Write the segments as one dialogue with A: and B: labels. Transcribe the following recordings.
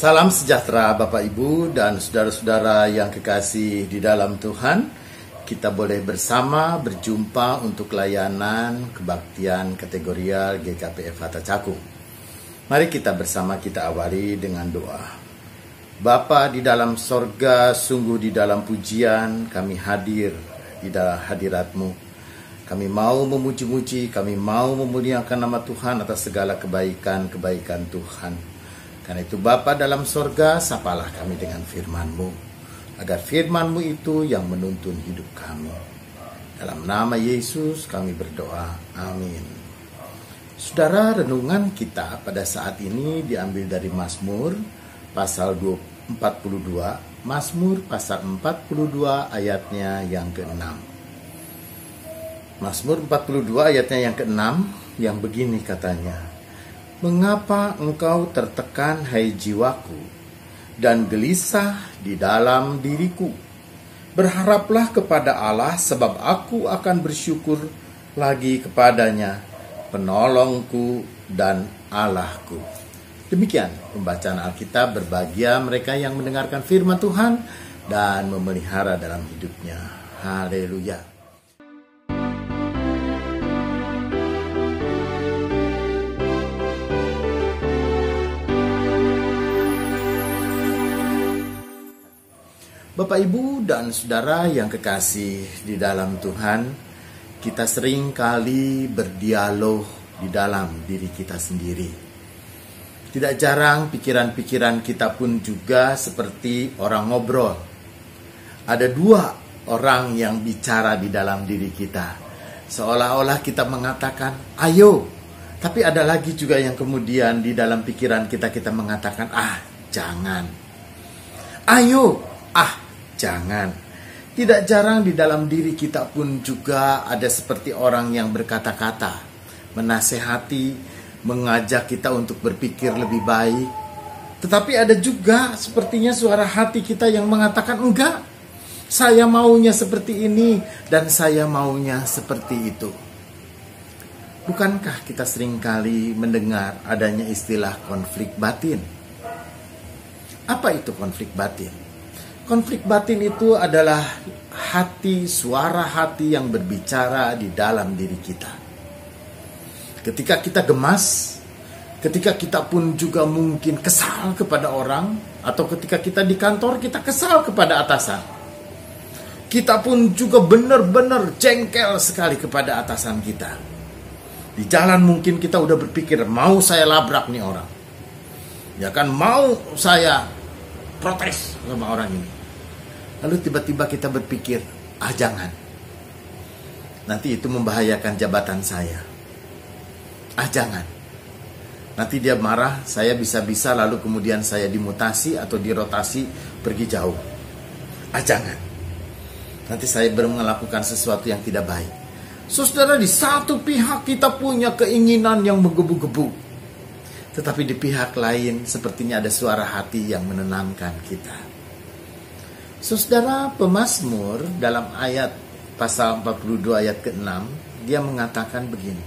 A: Salam sejahtera Bapak Ibu dan saudara-saudara yang kekasih di dalam Tuhan. Kita boleh bersama berjumpa untuk layanan kebaktian kategorial GKPF Hatta Cakung. Mari kita bersama kita awali dengan doa. Bapa di dalam sorga, sungguh di dalam pujian kami hadir di dalam hadirat-Mu. Kami mau memuji-muji, kami mau memuliakan nama Tuhan atas segala kebaikan-kebaikan Tuhan. Karena itu Bapa dalam sorga, sapalah kami dengan firman-Mu, agar firman-Mu itu yang menuntun hidup kami. Dalam nama Yesus kami berdoa, amin. Saudara, renungan kita pada saat ini diambil dari Mazmur pasal 42, Mazmur pasal 42 ayatnya yang ke-6. Mazmur 42 ayatnya yang ke-6 yang begini katanya, mengapa engkau tertekan hai jiwaku dan gelisah di dalam diriku? Berharaplah kepada Allah sebab aku akan bersyukur lagi kepadanya, penolongku dan Allahku. Demikian pembacaan Alkitab, berbahagia mereka yang mendengarkan firman Tuhan dan memelihara dalam hidupnya. Haleluya. Bapak, Ibu, dan Saudara yang kekasih di dalam Tuhan, kita sering kali berdialog di dalam diri kita sendiri. Tidak jarang pikiran-pikiran kita pun juga seperti orang ngobrol. Ada dua orang yang bicara di dalam diri kita. Seolah-olah kita mengatakan, ayo. Tapi ada lagi juga yang kemudian di dalam pikiran kita mengatakan, jangan. Ayo, jangan. Tidak jarang di dalam diri kita pun juga ada seperti orang yang berkata-kata, menasehati, mengajak kita untuk berpikir lebih baik. Tetapi ada juga sepertinya suara hati kita yang mengatakan, enggak, saya maunya seperti ini dan saya maunya seperti itu. Bukankah kita seringkali mendengar adanya istilah konflik batin? Apa itu konflik batin? Konflik batin itu adalah hati, suara hati yang berbicara di dalam diri kita. Ketika kita gemas, ketika kita pun juga mungkin kesal kepada orang, atau ketika kita di kantor kita kesal kepada atasan. Kita pun juga benar-benar jengkel sekali kepada atasan kita. Di jalan mungkin kita udah berpikir, mau saya labrak nih orang. Ya kan, mau saya protes sama orang ini. Lalu tiba-tiba kita berpikir, jangan. Nanti itu membahayakan jabatan saya. Jangan. Nanti dia marah, saya bisa-bisa lalu kemudian saya dimutasi atau dirotasi pergi jauh. Jangan. Nanti saya baru melakukan sesuatu yang tidak baik. Saudara, di satu pihak kita punya keinginan yang menggebu-gebu. Tetapi di pihak lain sepertinya ada suara hati yang menenangkan kita. Saudara, pemazmur dalam ayat pasal 42 ayat ke-6, dia mengatakan begini,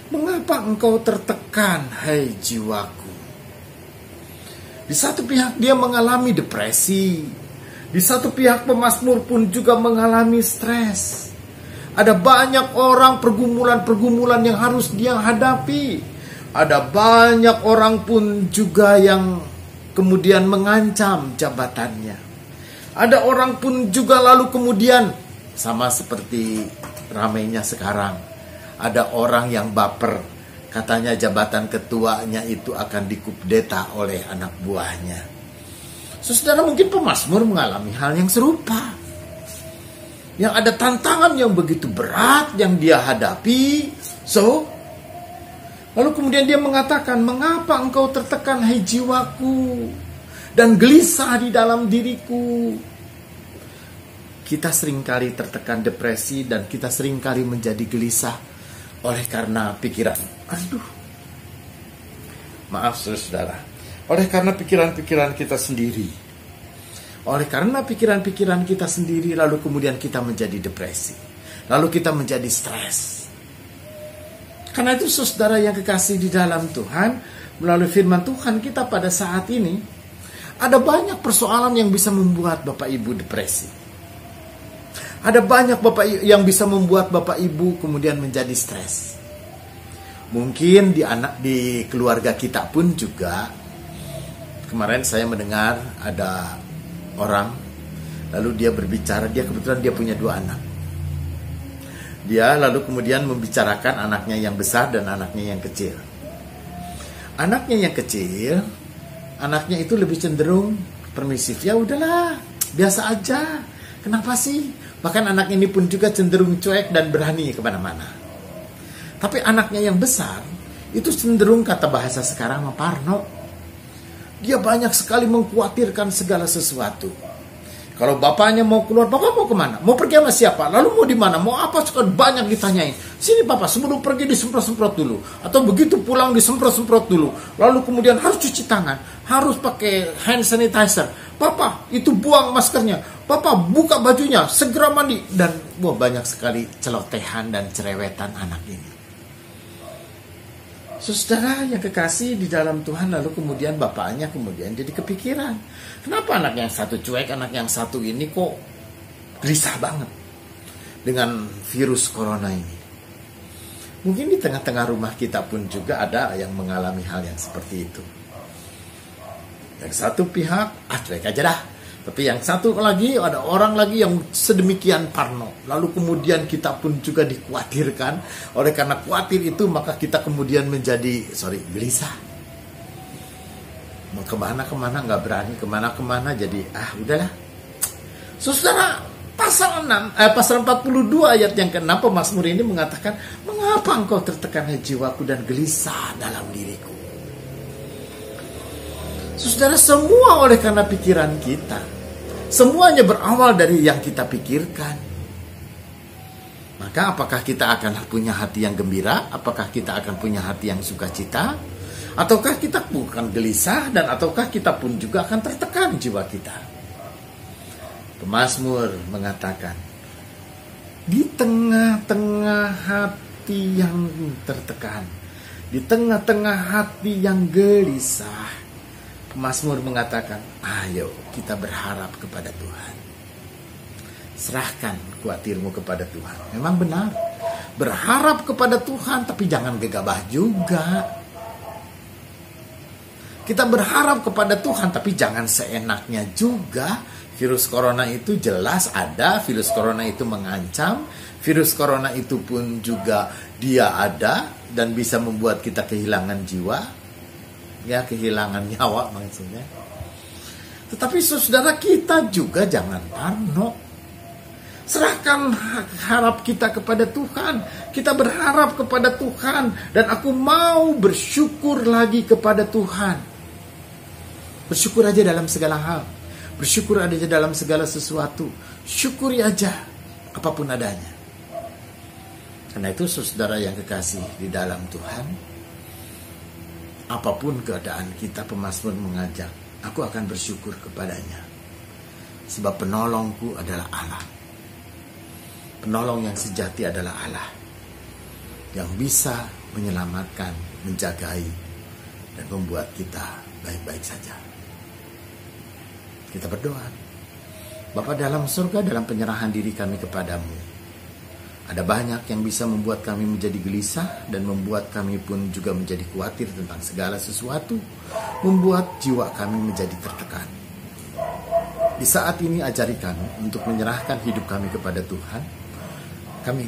A: mengapa engkau tertekan hai jiwaku? Di satu pihak dia mengalami depresi, di satu pihak pemazmur pun juga mengalami stres. Ada banyak orang, pergumulan-pergumulan yang harus dia hadapi. Ada banyak orang pun juga yang kemudian mengancam jabatannya. Ada orang pun juga lalu kemudian, sama seperti ramainya sekarang, ada orang yang baper, katanya jabatan ketuanya itu akan dikudeta oleh anak buahnya. Saudara, mungkin pemazmur mengalami hal yang serupa. Yang ada tantangan yang begitu berat yang dia hadapi. Lalu kemudian dia mengatakan, mengapa engkau tertekan hai jiwaku dan gelisah di dalam diriku? Kita seringkali tertekan depresi dan kita seringkali menjadi gelisah oleh karena pikiran. Maaf saudara. Oleh karena pikiran-pikiran kita sendiri. Oleh karena pikiran-pikiran kita sendiri lalu kemudian kita menjadi depresi. Lalu kita menjadi stres. Karena itu saudara yang kekasih di dalam Tuhan, melalui firman Tuhan kita pada saat ini, Ada banyak persoalan yang bisa membuat Bapak Ibu depresi. Ada banyak yang bisa membuat Bapak Ibu kemudian menjadi stres. Mungkin di keluarga kita pun juga. Kemarin saya mendengar ada orang, lalu dia berbicara, kebetulan dia punya 2 anak. Dia lalu kemudian membicarakan anaknya yang besar dan anaknya yang kecil. Anaknya yang kecil, anaknya itu lebih cenderung permisif. Ya udahlah, biasa aja. Kenapa sih? Bahkan anak ini pun juga cenderung cuek dan berani kemana-mana. Tapi anaknya yang besar, itu cenderung kata bahasa sekarang parno. Dia banyak sekali mengkhawatirkan segala sesuatu. Kalau bapaknya mau keluar, bapak mau kemana? Mau pergi sama siapa? Lalu mau di mana? Mau apa? Suka banyak ditanyain. Sini papa, sebelum pergi disemprot-semprot dulu. Atau begitu pulang disemprot-semprot dulu. Lalu kemudian harus cuci tangan. Harus pakai hand sanitizer. Papa, itu buang maskernya. Papa, buka bajunya. Segera mandi. Dan banyak sekali celotehan dan cerewetan anak ini. Saudara yang kekasih di dalam Tuhan, lalu kemudian bapaknya kemudian jadi kepikiran. Kenapa anak yang satu cuek, anak yang satu ini kok gelisah banget dengan virus corona ini. Mungkin di tengah-tengah rumah kita pun juga ada yang mengalami hal yang seperti itu. Yang satu pihak, cuek aja dah. Tapi yang satu lagi, ada orang lagi yang sedemikian parno. Lalu kemudian kita pun juga dikhawatirkan. Oleh karena khawatir itu, maka kita kemudian menjadi, gelisah. Mau kemana-kemana, nggak berani kemana-kemana, jadi, udahlah. Saudara, pasal 42 ayat yang ke-6, pemazmur ini mengatakan, mengapa engkau tertekan jiwaku dan gelisah dalam diriku? Saudara, semua oleh karena pikiran kita. Semuanya berawal dari yang kita pikirkan. Maka apakah kita akan punya hati yang gembira? Apakah kita akan punya hati yang sukacita? Ataukah kita bukan gelisah? Dan ataukah kita pun juga akan tertekan jiwa kita? Pemazmur mengatakan, di tengah-tengah hati yang tertekan, di tengah-tengah hati yang gelisah, Mazmur mengatakan, ayo kita berharap kepada Tuhan. Serahkan khawatirmu kepada Tuhan. Memang benar, berharap kepada Tuhan, tapi jangan gegabah juga. Kita berharap kepada Tuhan, tapi jangan seenaknya juga. Virus corona itu jelas ada, virus corona itu mengancam, virus corona itu pun juga dia ada dan bisa membuat kita kehilangan jiwa. Ya, kehilangan nyawa maksudnya. Tetapi saudara, kita juga jangan parno. Serahkan harap kita kepada Tuhan. Kita berharap kepada Tuhan. Dan aku mau bersyukur lagi kepada Tuhan. Bersyukur aja dalam segala hal. Bersyukur aja dalam segala sesuatu. Syukuri aja apapun adanya. Karena itu saudara yang kekasih di dalam Tuhan, apapun keadaan kita, pemazmur mengajak, aku akan bersyukur kepadanya. Sebab penolongku adalah Allah. Penolong yang sejati adalah Allah. Yang bisa menyelamatkan, menjagai, dan membuat kita baik-baik saja. Kita berdoa. Bapa dalam surga, dalam penyerahan diri kami kepadamu, ada banyak yang bisa membuat kami menjadi gelisah dan membuat kami pun juga menjadi khawatir tentang segala sesuatu, membuat jiwa kami menjadi tertekan. Di saat ini ajari kami untuk menyerahkan hidup kami kepada Tuhan. Kami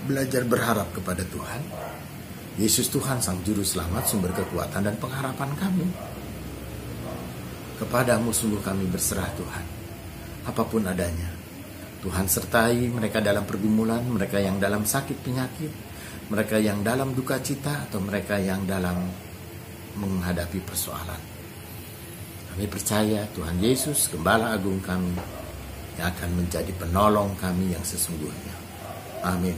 A: belajar berharap kepada Tuhan. Yesus Tuhan Sang Juru Selamat, sumber kekuatan dan pengharapan kami. Kepadamu sungguh kami berserah Tuhan, apapun adanya. Tuhan sertai mereka dalam pergumulan, mereka yang dalam sakit penyakit, mereka yang dalam duka cita, atau mereka yang dalam menghadapi persoalan. Kami percaya Tuhan Yesus, Gembala Agung kami, yang akan menjadi penolong kami yang sesungguhnya. Amin.